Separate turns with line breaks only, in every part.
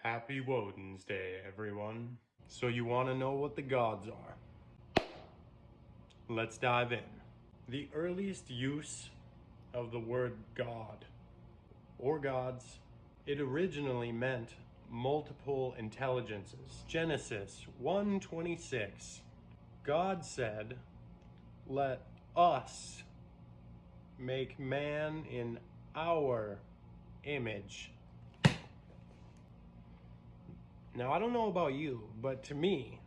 Happy Woden's Day, everyone. So you want to know what the gods are? Let's dive in. The earliest use of the word god or gods, it originally meant multiple intelligences. Genesis 1:26. God said, "Let us make man in our image." Now, I don't know about you, but to me,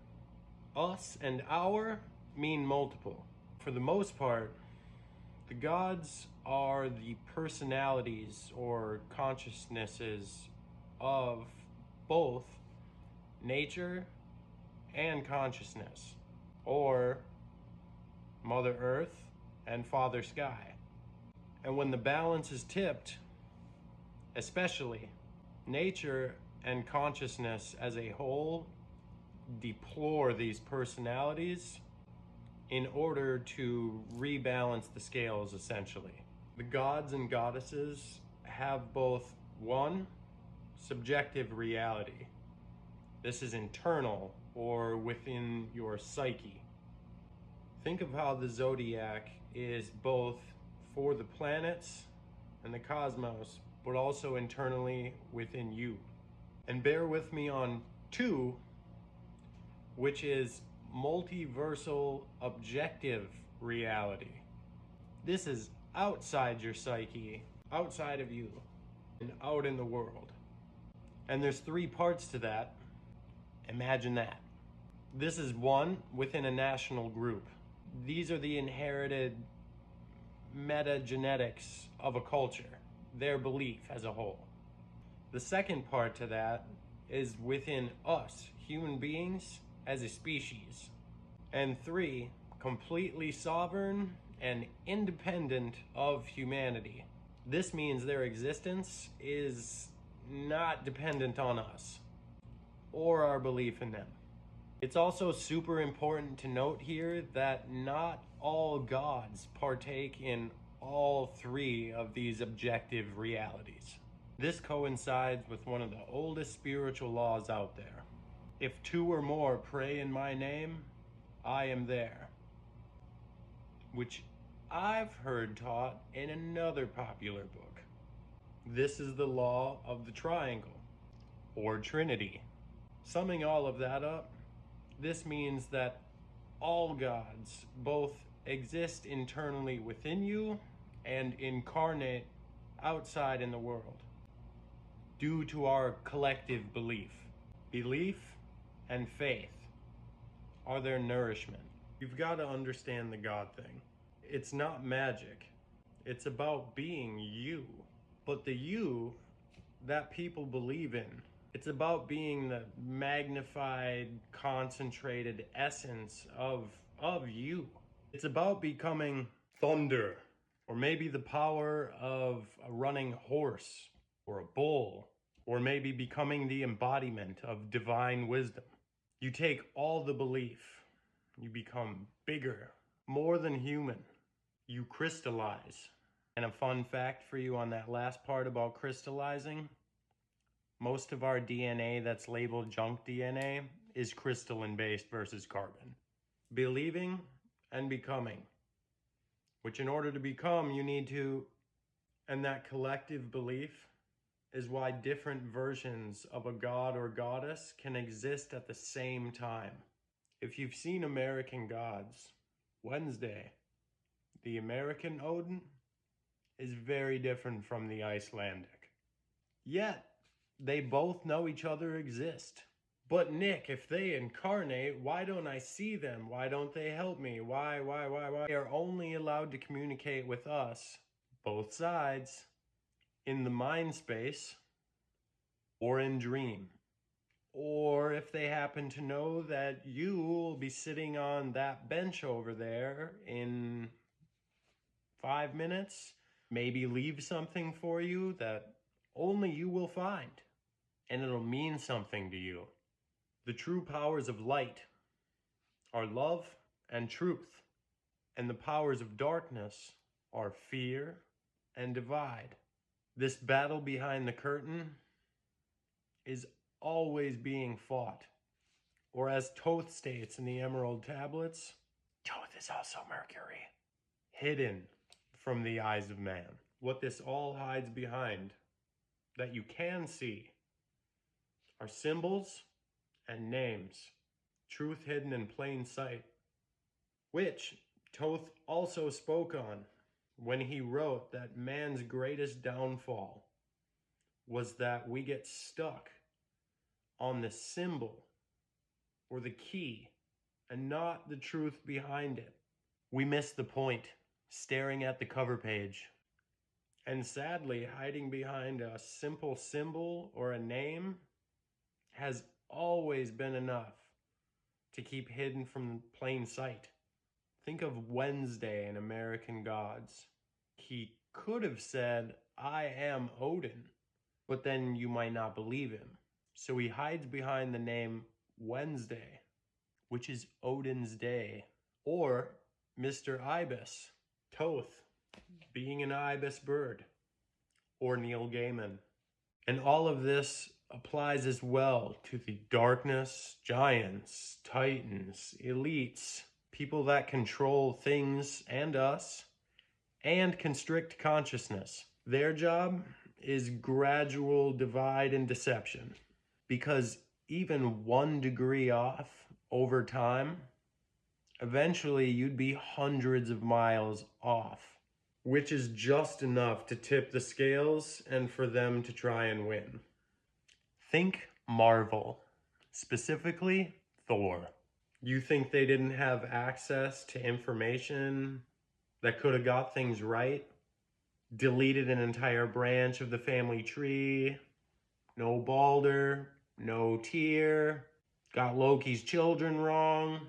us and our mean multiple. For the most part, the gods are the personalities or consciousnesses of both nature and consciousness, or Mother Earth and Father Sky. And when the balance is tipped, especially nature and consciousness as a whole deplore these personalities in order to rebalance the scales, essentially. The gods and goddesses have both one, subjective reality. This is internal or within your psyche. Think of how the zodiac is both for the planets and the cosmos, but also internally within you. And bear with me on two, which is multiversal objective reality. This is outside your psyche, outside of you, and out in the world. And there's three parts to that. Imagine that. This is one within a national group. These are the inherited metagenetics of a culture, their belief as a whole. The second part to that is within us, human beings, as a species. And three, completely sovereign and independent of humanity. This means their existence is not dependent on us or our belief in them. It's also super important to note here that not all gods partake in all three of these objective realities. This coincides with one of the oldest spiritual laws out there. If two or more pray in my name, I am there. Which I've heard taught in another popular book. This is the law of the triangle, or Trinity. Summing all of that up, this means that all gods both exist internally within you and incarnate outside in the world, due to our collective belief. Belief and faith are their nourishment. You've got to understand the God thing. It's not magic. It's about being you. But the you that people believe in, it's about being the magnified, concentrated essence of you. It's about becoming thunder, or maybe the power of a running horse, or a bull, or maybe becoming the embodiment of divine wisdom. You take all the belief, you become bigger, more than human. You crystallize. And a fun fact for you on that last part about crystallizing, most of our DNA that's labeled junk DNA is crystalline based versus carbon. Believing and becoming, which in order to become, you need to, and that collective belief is why different versions of a god or goddess can exist at the same time. If you've seen American Gods, Wednesday, the American Odin is very different from the Icelandic. Yet, they both know each other exist. But Nick, if they incarnate, why don't I see them? Why don't they help me? Why? They are only allowed to communicate with us, both sides, in the mind space or in dream. Or if they happen to know that you will be sitting on that bench over there in 5 minutes, maybe leave something for you that only you will find, and it'll mean something to you. The true powers of light are love and truth, and the powers of darkness are fear and divide. This battle behind the curtain is always being fought. Or as Thoth states in the Emerald Tablets, Thoth is also Mercury, hidden from the eyes of man. What this all hides behind, that you can see, are symbols and names, truth hidden in plain sight, which Thoth also spoke on when he wrote that man's greatest downfall was that we get stuck on the symbol or the key and not the truth behind it. We miss the point, staring at the cover page. And sadly, hiding behind a simple symbol or a name has always been enough to keep hidden from plain sight. Think of Wednesday in American Gods. He could have said, I am Odin, but then you might not believe him. So he hides behind the name Wednesday, which is Odin's day, or Mr. Ibis, Thoth, being an ibis bird, or Neil Gaiman. And all of this applies as well to the darkness, giants, titans, elites, people that control things and us, and constrict consciousness. Their job is gradual divide and deception, because even 1 degree off over time, eventually you'd be hundreds of miles off, which is just enough to tip the scales and for them to try and win. Think Marvel, specifically Thor. You think they didn't have access to information that could have got things right? Deleted an entire branch of the family tree, no Balder, no Tyr, got Loki's children wrong,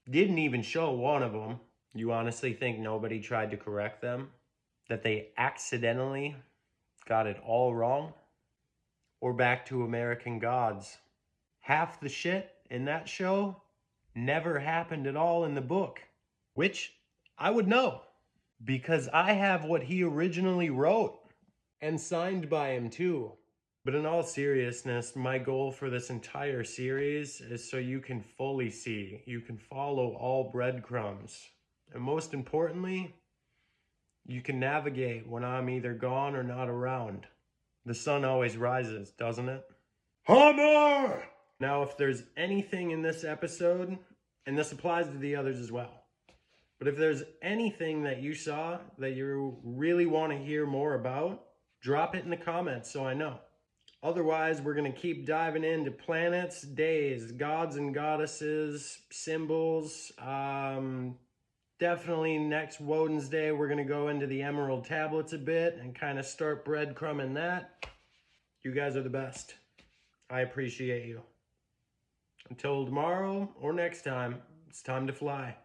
didn't even show one of them. You honestly think nobody tried to correct them? That they accidentally got it all wrong? Or back to American Gods. Half the shit in that show never happened at all in the book, which I would know because I have what he originally wrote and signed by him too. But in all seriousness, my goal for this entire series is so you can fully see, you can follow all breadcrumbs, and most importantly, you can navigate when I'm either gone or not around. The sun always rises, doesn't it? Hammer! Now, if there's anything in this episode, and this applies to the others as well, but if there's anything that you saw that you really want to hear more about, drop it in the comments so I know. Otherwise, we're going to keep diving into planets, days, gods and goddesses, symbols. Definitely next Woden's Day, we're going to go into the Emerald Tablets a bit and kind of start breadcrumbing that. You guys are the best. I appreciate you. Until tomorrow or next time, it's time to fly.